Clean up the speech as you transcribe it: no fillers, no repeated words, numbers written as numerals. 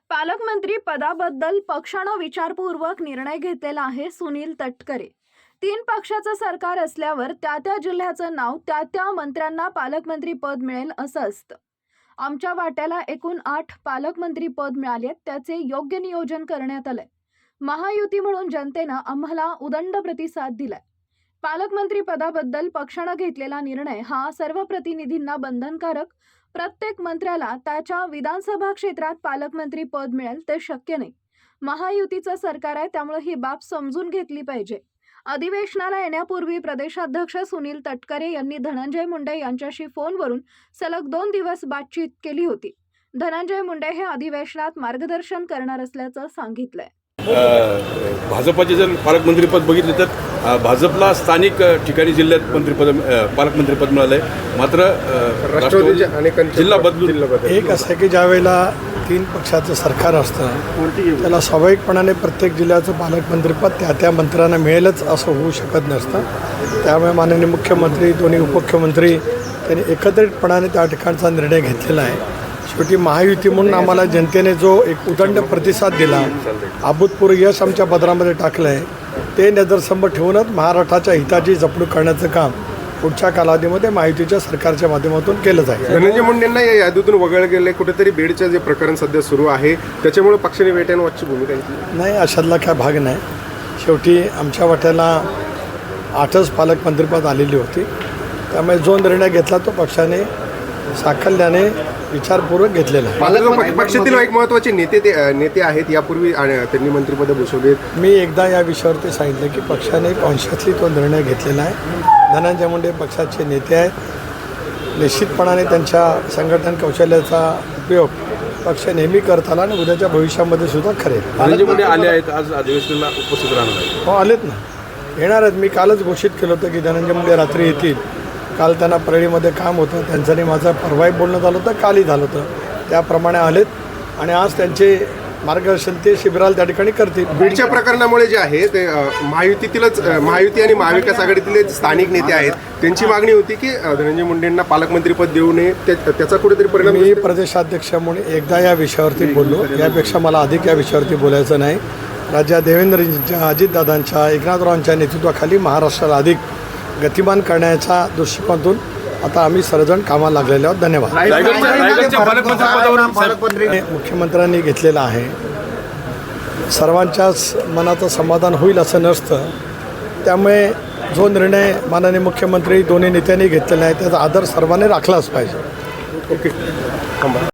पालकमंत्री पदाबद्दल पक्षानं विचारपूर्वक निर्णय घेतलेला आहे. सुनील तटकरे. 3 पक्षाचं सरकार असल्यावर त्या जिल्ह्याचं नाव त्या मंत्र्यांना पालकमंत्री पद मिळेल असं असतं. आमच्या वाट्याला एकूण 8 पालकमंत्री पद मिळालेत. त्याचे योग्य नियोजन करण्यात आलंय. महायुती म्हणून जनतेनं आम्हाला उदंड प्रतिसाद दिलाय. पालकमंत्री पदाबद्दल पक्षानं घेतलेला निर्णय हा सर्व प्रतिनिधींना बंधनकारक. प्रत्येक मंत्र्याला त्याच्या विधानसभा क्षेत्रात पालकमंत्री पद मिळेल ते शक्य नाही. महायुतीचं सरकार आहे, त्यामुळे ही बाब समजून घेतली पाहिजे. अधिवेशनाला येण्यापूर्वी प्रदेशाध्यक्ष सुनील तटकरे यांनी धनंजय मुंडे यांच्याशी फोनवरून सलग 2 दिवस बातचीत केली होती. धनंजय मुंडे हे अधिवेशनात मार्गदर्शन करणार असल्याचं सांगितलंय. भाजपाचे जर पालकमंत्रीपद बघितले तर भाजपला स्थानिक ठिकाणी जिल्ह्यात पालकमंत्रीपद मिळालंय. मात्र राष्ट्रवादी जिल्हा बदलून एक असं आहे की ज्या वेळेला 3 पक्षाचं सरकार असतं त्याला स्वाभाविकपणाने प्रत्येक जिल्ह्याचं पालकमंत्रीपद त्या मंत्र्यांना मिळेलच असं होऊ शकत नसतं. त्यामुळे माननीय मुख्यमंत्री, दोन्ही उपमुख्यमंत्री त्यांनी एकत्रितपणाने त्या ठिकाणचा निर्णय घेतलेला आहे. शेवटी महायुती म्हणून आम्हाला जनतेने जो एक उदंड प्रतिसाद दिला, अभूतपूर्व यश आमच्या पदरामध्ये टाकलं आहे, ते नजरसमोर ठेवूनच महाराष्ट्राच्या हिताची जपणूक करण्याचं काम पुढच्या कालावधीमध्ये महायुतीच्या सरकारच्या माध्यमातून केलं जाईल. धनंजय मुंडेंना या यादीतून वगळलं गेलं. कुठेतरी बीडचं जे प्रकरण सध्या सुरू आहे त्याच्यामुळे पक्षाने वेट अँड वॉचची भूमिका घेतली नाही, अशातला काय भाग नाही. शेवटी आमच्या वाट्याला 8च पालकमंत्रीपद आलेली होती. त्यामुळे जो निर्णय घेतला तो पक्षाने साकल्याने विचारपूर्वक घेतलेला आहे. पक्षातील एक महत्त्वाचे नेते आहेत. यापूर्वी त्यांनी मंत्रिपद भूषवलेत. मी एकदा या विषयावरती सांगितलं की पक्षाने कॉन्शियसली तो निर्णय घेतलेला आहे. धनंजय मुंडे पक्षाचे नेते आहेत. निश्चितपणाने त्यांच्या संघटन कौशल्याचा उपयोग पक्ष नेहमी करत आला आणि उद्याच्या भविष्यामध्ये सुद्धा खरे. धनंजय मुंडे आले आहेत, आज अधिवेशनाला उपस्थित राहणार आहेत. हो, आलेत ना, येणार आहेत. मी कालच घोषित केलं होतं की धनंजय मुंडे रात्री येतील. काल त्यांना परळीमध्ये काम होतं, त्यांचं आणि माझं परवाही बोलणं झालं होतं, कालही झालं होतं. त्याप्रमाणे आलेत आणि आज त्यांचे मार्गदर्शन ते शिबिराला त्या ठिकाणी करतील. बीडच्या प्रकरणामुळे जे आहे ते महायुती आणि महाविकास आघाडीतील स्थानिक नेते आहेत त्यांची मागणी होती की धनंजय मुंडेंना पालकमंत्रीपद देऊ नये. त्याचा कुठेतरी परिणाम. मी प्रदेशाध्यक्ष म्हणून एकदा या विषयावरती बोललो. यापेक्षा मला अधिक या विषयावरती बोलायचं नाही. राज्यात देवेंद्रजींच्या, अजितदादांच्या, एकनाथरावांच्या नेतृत्वाखाली महाराष्ट्राला अधिक गतिमान करण्याच्या दृष्टिकोनातून आता आम्ही सर्वजण कामाला लागलेले आहोत. धन्यवाद. मुख्यमंत्र्यांनी घेतलेला आहे. सर्वांच्याच मनाचं समाधान होईल असं नसतं. त्यामुळे जो निर्णय माननीय मुख्यमंत्री दोन्ही नेत्यांनी घेतलेला आहे त्याचा आदर सर्वांनी राखलाच पाहिजे. ओके.